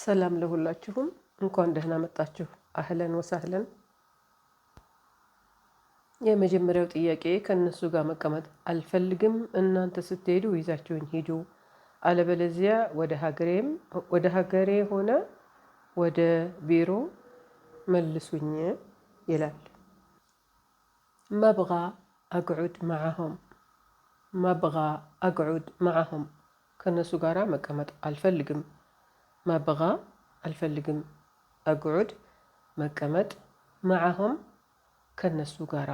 ሰላም ለሁላችሁም እንኳን ደህና መጣችሁ። አህለን ወሳህለን። የመጀመሪያው ጥያቄ ከነሱ ጋር መቀመጥ አልፈልግም፣ እናንተ ስትሄዱ ይዛችሁኝ ሂዱ፣ አለበለዚያ ወደ ሀገሬ ሆነ ወደ ቢሮ መልሱኝ ይላል። መብጋ አቅዑድ መዓሁም፣ መብጋ አቅዑድ መዓሁም፣ ከነሱ ጋራ መቀመጥ አልፈልግም። መብጋ አልፈልግም፣ አቅዑድ መቀመጥ፣ መዓሁም ከነሱ ጋራ።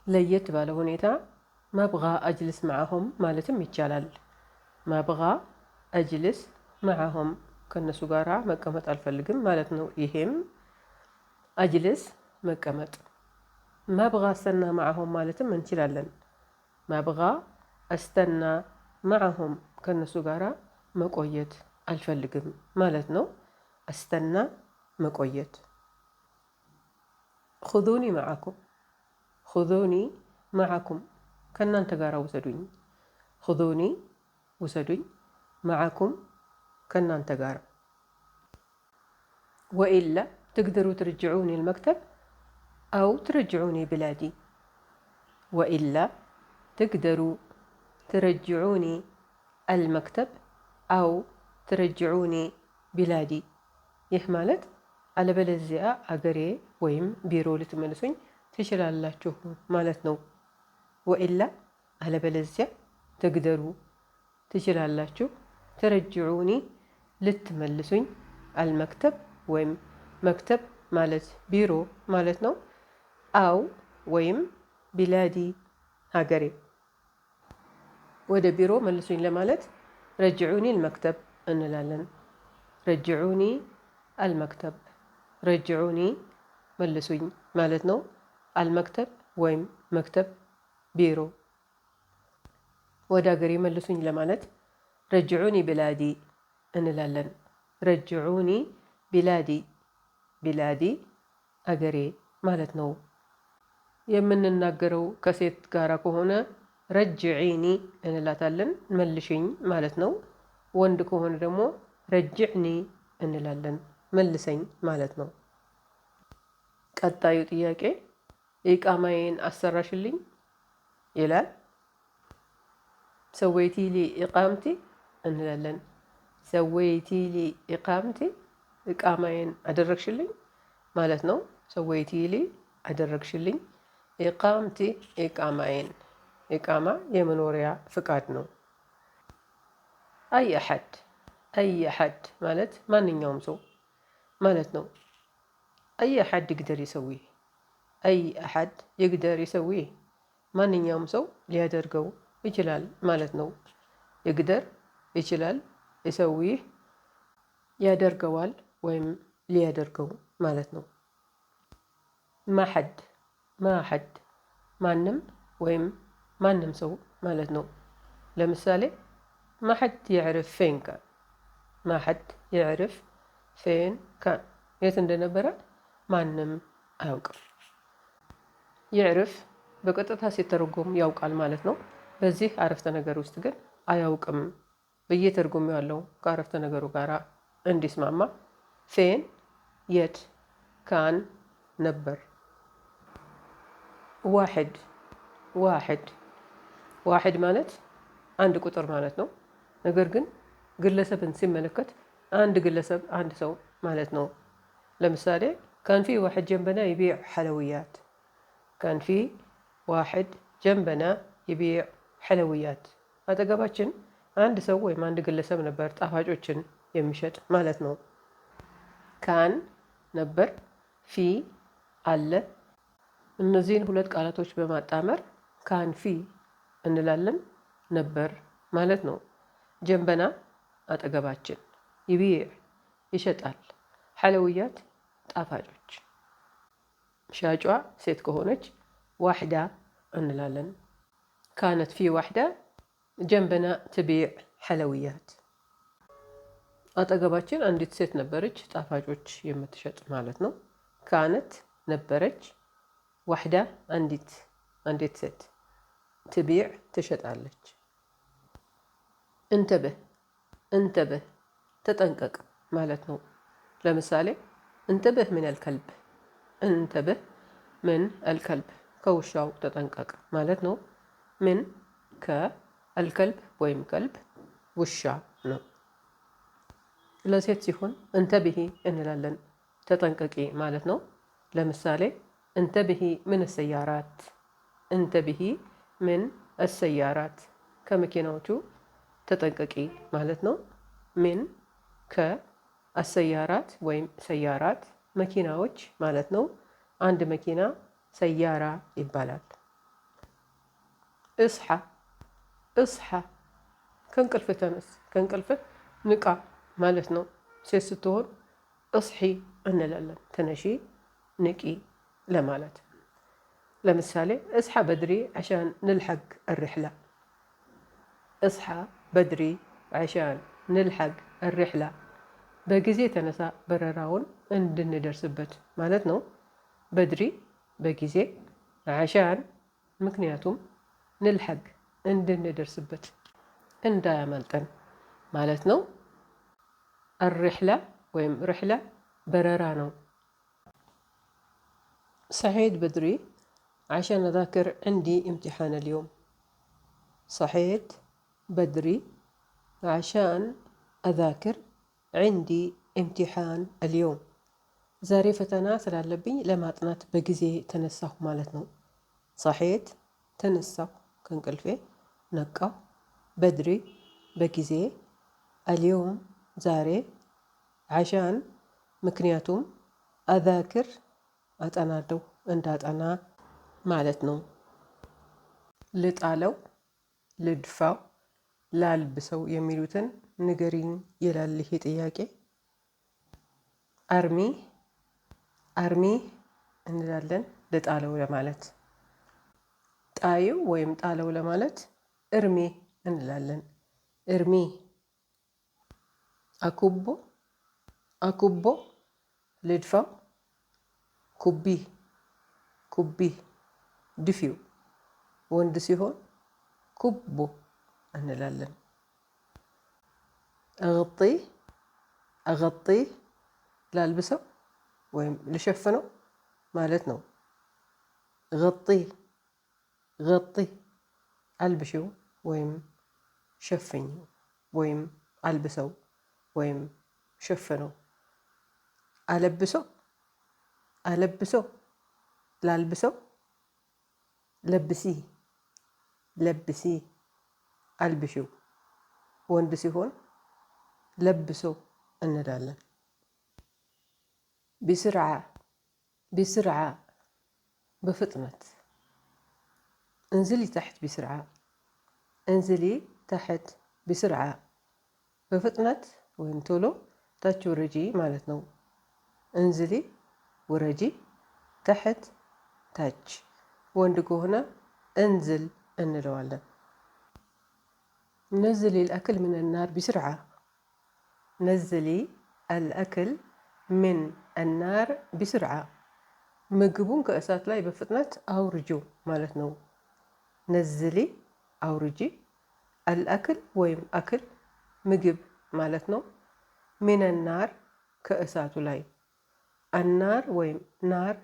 ለየት ባለ ሁኔታ መብጋ አጅልስ መዓሁም ማለትም ይቻላል። መብጋ አጅልስ መዓሁም ከነሱ ጋራ መቀመጥ አልፈልግም ማለት ነው። ይሄም አጅልስ መቀመጥ። መብጋ አስተና መዓሁም ማለትም እንችላለን። መብጋ አስተና መዓሁም ከነሱ ጋራ መቆየት አልፈልግም ማለት ነው። አስተና መቆየት። ኹዙኒ መዓኩም፣ ኹዙኒ መዓኩም ከእናንተ ጋር ውሰዱኝ። ኹዙኒ ውሰዱኝ፣ መዓኩም ከእናንተ ጋር። ወኢላ ትቅደሩ ትርጅዑኒ ልመክተብ አው ትረጅዑኒ ብላዲ። ወኢላ ትቅደሩ ትረጅዑኒ አልመክተብ አው ትረጅዑኒ ቢላዲ። ይህ ማለት አለበለዚያ አገሬ ወይም ቢሮ ልትመልሱኝ ትችላላችሁ ማለት ነው። ወኢላ አለበለዚያ ትግደሩ ትችላላችሁ፣ ትረጅዑኒ ልትመልሱኝ፣ አልመክተብ ወይም መክተብ ማለት ቢሮ ማለት ነው። አው ወይም ቢላዲ ሀገሬ። ወደ ቢሮ መልሱኝ ለማለት ረጅዑኒ አልመክተብ እንላለን። ረጅዑኒ አልመክተብ፣ ረጅዑኒ መልሱኝ ማለት ነው። አልመክተብ ወይም መክተብ ቢሮ። ወደ ሀገሬ መልሱኝ ለማለት ረጅዑኒ ቢላዲ እንላለን። ረጅዑኒ ቢላዲ፣ ቢላዲ አገሬ ማለት ነው። የምንናገረው ከሴት ጋራ ከሆነ ረጅዒኒ እንላታለን፣ መልሽኝ ማለት ነው። ወንድ ከሆነ ደግሞ ረጅዕኒ እንላለን፣ መልሰኝ ማለት ነው። ቀጣዩ ጥያቄ ኢቃማዬን አሰራሽልኝ ይላል። ሰወይቲሊ ኢቃምቲ እንላለን። ሰወይቲሊ ኢቃምቲ፣ ኢቃማዬን አደረግሽልኝ ማለት ነው። ሰወይቲሊ አደረግሽልኝ፣ ኢቃምቲ ኢቃማዬን። ኢቃማ የመኖሪያ ፍቃድ ነው። አይ አሐድ፣ አይ አሐድ ማለት ማንኛውም ሰው ማለት ነው። አይ አሐድ ይቅደር ይሰዊህ፣ አይ አሐድ ይቅደር ይሰዊህ ማንኛውም ሰው ሊያደርገው ይችላል ማለት ነው። ይቅደር ይችላል፣ ይሰዊህ ያደርገዋል ወይም ሊያደርገው ማለት ነው። ማሐድ፣ ማሐድ ማንም ወይም ማንም ሰው ማለት ነው። ለምሳሌ ማሐድ የዕርፍ ፌን ካን፣ ማሐድ የዕርፍ ፌን ካን የት እንደነበረ ማንም አያውቅም። የዕርፍ በቀጥታ ሲተረጎም ያውቃል ማለት ነው። በዚህ አረፍተ ነገር ውስጥ ግን አያውቅም ብዬ ተርጉሜዋለሁ ከአረፍተ ነገሩ ጋር እንዲስማማ። ፌን የት፣ ካን ነበር። ዋሕድ፣ ዋሕድ፣ ዋሕድ ማለት አንድ ቁጥር ማለት ነው። ነገር ግን ግለሰብን ሲመለከት አንድ ግለሰብ አንድ ሰው ማለት ነው። ለምሳሌ ካን ፊ ዋሕድ ጀንበና ይቢዕ ሐለውያት፣ ካን ፊ ዋሕድ ጀንበና ይቢዕ ሐለውያት። አጠገባችን አንድ ሰው ወይም አንድ ግለሰብ ነበር ጣፋጮችን የሚሸጥ ማለት ነው። ካን ነበር፣ ፊ አለ። እነዚህን ሁለት ቃላቶች በማጣመር ካን ፊ እንላለን፣ ነበር ማለት ነው። ጀንበና አጠገባችን፣ ይቢዕ ይሸጣል፣ ሐለውያት ጣፋጮች። ሻጯ ሴት ከሆነች ዋሕዳ እንላለን። ካነት ፊ ዋሕዳ ጀንበና ትቢዕ ሐለውያት። አጠገባችን አንዲት ሴት ነበረች ጣፋጮች የምትሸጥ ማለት ነው። ካነት ነበረች፣ ዋሕዳ አንዲት ሴት፣ ትቢዕ ትሸጣለች። እንተብህ፣ እንተብህ ተጠንቀቅ ማለት ነው። ለምሳሌ እንተብህ ምን አልከልብ፣ እንተብህ ምን አልከልብ ከውሻው ተጠንቀቅ ማለት ነው። ምን ከአልከልብ ወይም ከልብ ውሻ ነው። ለሴት ሲሆን እንተብሂ እንላለን፣ ተጠንቀቂ ማለት ነው። ለምሳሌ እንተብሂ ምን አሰያራት፣ እንተብሂ ምን አሰያራት ከመኪናዎቹ ተጠንቀቂ ማለት ነው። ምን ከአሰያራት ወይም ሰያራት መኪናዎች ማለት ነው። አንድ መኪና ሰያራ ይባላል። እስሓ እስሓ ከእንቅልፍህ ተነስ፣ ከእንቅልፍህ ንቃ ማለት ነው። ሴት ስትሆን እስሒ እንላለን፣ ተነሺ ንቂ ለማለት። ለምሳሌ እصحى بدري عشان نلحق الرحلة، اصحى بدري عشان نلحق الرحلة በጊዜ ተነሳ በረራውን እንድንደርስበት ማለት ነው። በድሪ በጊዜ፣ ዓሻን ምክንያቱም፣ ንልሐግ እንድንደርስበት እንዳያመልጠን ማለት ነው። الرحلة ወይም ርሕላ በረራ ነው። صحيت بدري عشان أذاكر عندي امتحان اليوم، صحيت بدري عشان أذاكر عندي امتحان اليوم ዛሬ ፈተና ስላለብኝ ለማጥናት በጊዜ ተነሳሁ ማለት ነው። صحيت ተነሳሁ ከእንቅልፌ፣ ነቃሁ፣ በድሪ በጊዜ፣ اليوم ዛሬ፣ عشان ምክንያቱም፣ أذاكر አጠናለሁ እንዳጠና ማለት ነው። ልጣለው፣ ልድፋው፣ ላልብሰው የሚሉትን ንገሪኝ ይላል ይሄ ጥያቄ። አርሚ አርሚ እንላለን ልጣለው ለማለት። ጣይው ወይም ጣለው ለማለት እርሚ እንላለን። እርሚ። አኩቦ አኩቦ ልድፋው፣ ኩቢ ኩቢ ድፊው። ወንድ ሲሆን ኩቦ እንላለን። አغጢ አغጢ ላልብሰው ወይም ልሸፍነው ማለት ነው። غጢ غጢ አልብሽው ወይም ሸፍኝው ወይም አልብሰው ወይም ሸፍነው። አለብሰው አለብሰው ላልብሰው፣ ለብሲ ለብሲ አልብሽው። ወንድ ሲሆን ለብሰው እንላለን። ቢስርዓ ቢስርዓ በፍጥነት። እንዝሊ ታሕት ቢስርዓ እንዝሊ ታሕት ቢስርዓ በፍጥነት ወይም ቶሎ ታች ውረጂ ማለት ነው። እንዝሊ ውረጂ፣ ታሕት ታች። ወንድ ከሆነ እንዝል እንለዋለን። ነዝሊ الأكل من النار بسرعة نزلي الأكل من النار بسرعة ምግቡን ከእሳት ላይ በፍጥነት አውርጂው ማለት ነው። ነዝሊ አውርጂ፣ አልአክል ወይም አክል ምግብ ማለት ነው። ሚን ናር ከእሳቱ ላይ፣ አናር ወይም ናር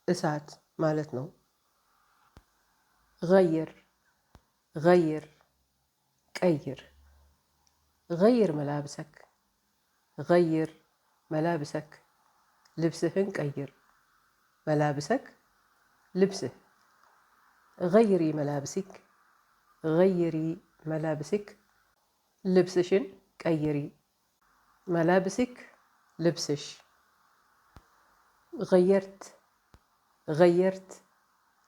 እሳት ማለት ነው። ገይር ገይር ቀይር። ገይር መላብሰክ ገይር መላብሰክ ልብስህን ቀይር። መላብሰክ ልብስህ። ገይሪ መላብሲክ ገይሪ መላብሲክ ልብስሽን ቀይሪ። መላብሲክ ልብስሽ። ገየርት ገየርት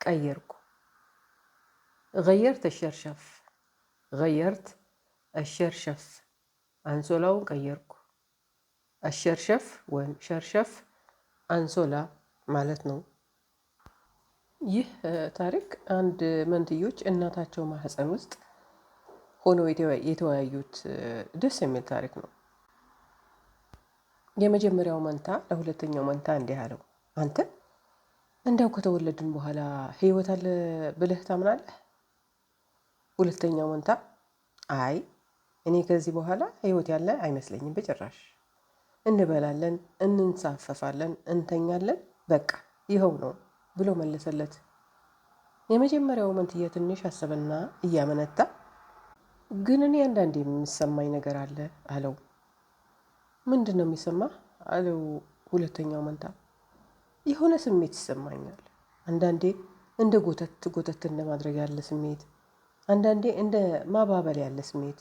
ቀየርኩ። ገየርት الشرشف ገየርት الشرشف አንሶላውን ቀየርኩ። الشرشف ወይም ሸርሸፍ አንሶላ ማለት ነው። ይህ ታሪክ አንድ መንትዮች እናታቸው ማህፀን ውስጥ ሆነው የተወያዩት ደስ የሚል ታሪክ ነው። የመጀመሪያው መንታ ለሁለተኛው መንታ እንዲህ አለው፣ አንተ እንደው ከተወለድን በኋላ ህይወት አለ ብለህ ታምናለህ? ሁለተኛው መንታ አይ እኔ ከዚህ በኋላ ህይወት ያለ አይመስለኝም በጭራሽ። እንበላለን፣ እንንሳፈፋለን፣ እንተኛለን፣ በቃ ይኸው ነው ብሎ መለሰለት። የመጀመሪያው መንትያ ትንሽ አሰበና እያመነታ ግን እኔ አንዳንዴ የሚሰማኝ ነገር አለ አለው። ምንድን ነው የሚሰማህ አለው ሁለተኛው መንታ። የሆነ ስሜት ይሰማኛል። አንዳንዴ እንደ ጎተት ጎተት እንደማድረግ ያለ ስሜት፣ አንዳንዴ እንደ ማባበል ያለ ስሜት፣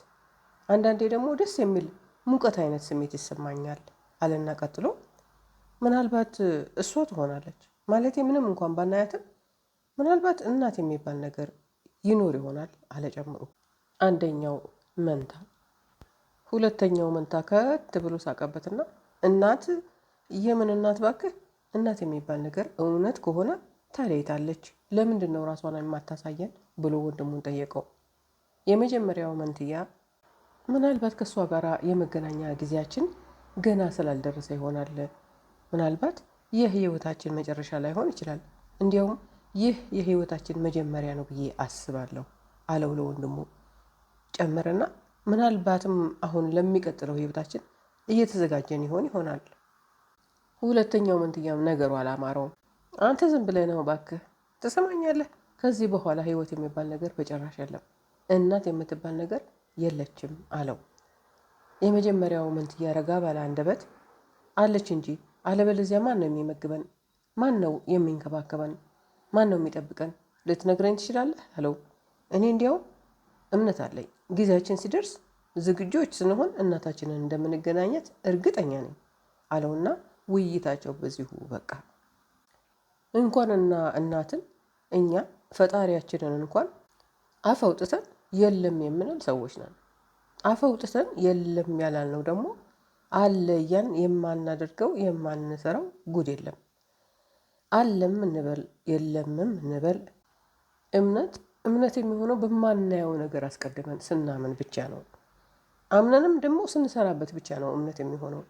አንዳንዴ ደግሞ ደስ የሚል ሙቀት አይነት ስሜት ይሰማኛል አለና ቀጥሎ ምናልባት እሷ ትሆናለች ማለቴ ምንም እንኳን ባናያትም ምናልባት እናት የሚባል ነገር ይኖር ይሆናል አለ ጨምሮ። አንደኛው መንታ። ሁለተኛው መንታ ከት ብሎ ሳቀበትና እናት? የምን እናት ባክህ? እናት የሚባል ነገር እውነት ከሆነ ታዲያ የት አለች? ለምንድን ነው ራሷን የማታሳየን ብሎ ወንድሙን ጠየቀው። የመጀመሪያው መንትያ ምናልባት ከእሷ ጋር የመገናኛ ጊዜያችን ገና ስላልደረሰ ይሆናል። ምናልባት ይህ የህይወታችን መጨረሻ ላይሆን ይችላል። እንዲያውም ይህ የህይወታችን መጀመሪያ ነው ብዬ አስባለሁ አለው ለወንድሙ። ጨመረና ምናልባትም አሁን ለሚቀጥለው ህይወታችን እየተዘጋጀን ይሆናል። ሁለተኛው መንትያም ነገሩ አላማረውም። አንተ ዝም ብለህ ነው ባክህ፣ ትሰማኛለህ? ከዚህ በኋላ ህይወት የሚባል ነገር በጭራሽ የለም። እናት የምትባል ነገር የለችም አለው። የመጀመሪያው መንትያ ረጋ ባለ አንደበት አለች እንጂ አለበለዚያ ማን ነው የሚመግበን? ማን ነው የሚንከባከበን? ማን ነው የሚጠብቀን? ልትነግረኝ ትችላለህ አለው። እኔ እንዲያውም እምነት አለኝ ጊዜያችን ሲደርስ ዝግጆች ስንሆን እናታችንን እንደምንገናኘት እርግጠኛ ነኝ አለውና ውይይታቸው በዚሁ በቃ። እንኳንና እናትን እኛ ፈጣሪያችንን እንኳን አፍ አውጥተን የለም የምንል ሰዎች ነን። አፍ አውጥተን የለም ያላልነው ደግሞ አለ እያን የማናደርገው የማንሰራው ጉድ የለም። አለም እንበል የለምም እንበል። እምነት የሚሆነው በማናየው ነገር አስቀድመን ስናምን ብቻ ነው። አምነንም ደግሞ ስንሰራበት ብቻ ነው እምነት የሚሆነው።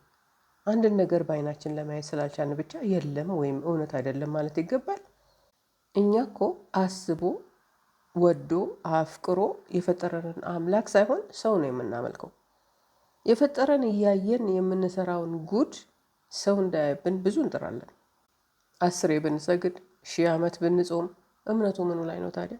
አንድን ነገር በአይናችን ለማየት ስላልቻልን ብቻ የለም ወይም እውነት አይደለም ማለት ይገባል? እኛ እኮ አስቦ ወዶ አፍቅሮ የፈጠረንን አምላክ ሳይሆን ሰው ነው የምናመልከው። የፈጠረን እያየን የምንሰራውን ጉድ ሰው እንዳያይብን ብዙ እንጥራለን። 10 ብንሰግድ 1000 ዓመት ብንጾም እምነቱ ምኑ ላይ ነው ታዲያ?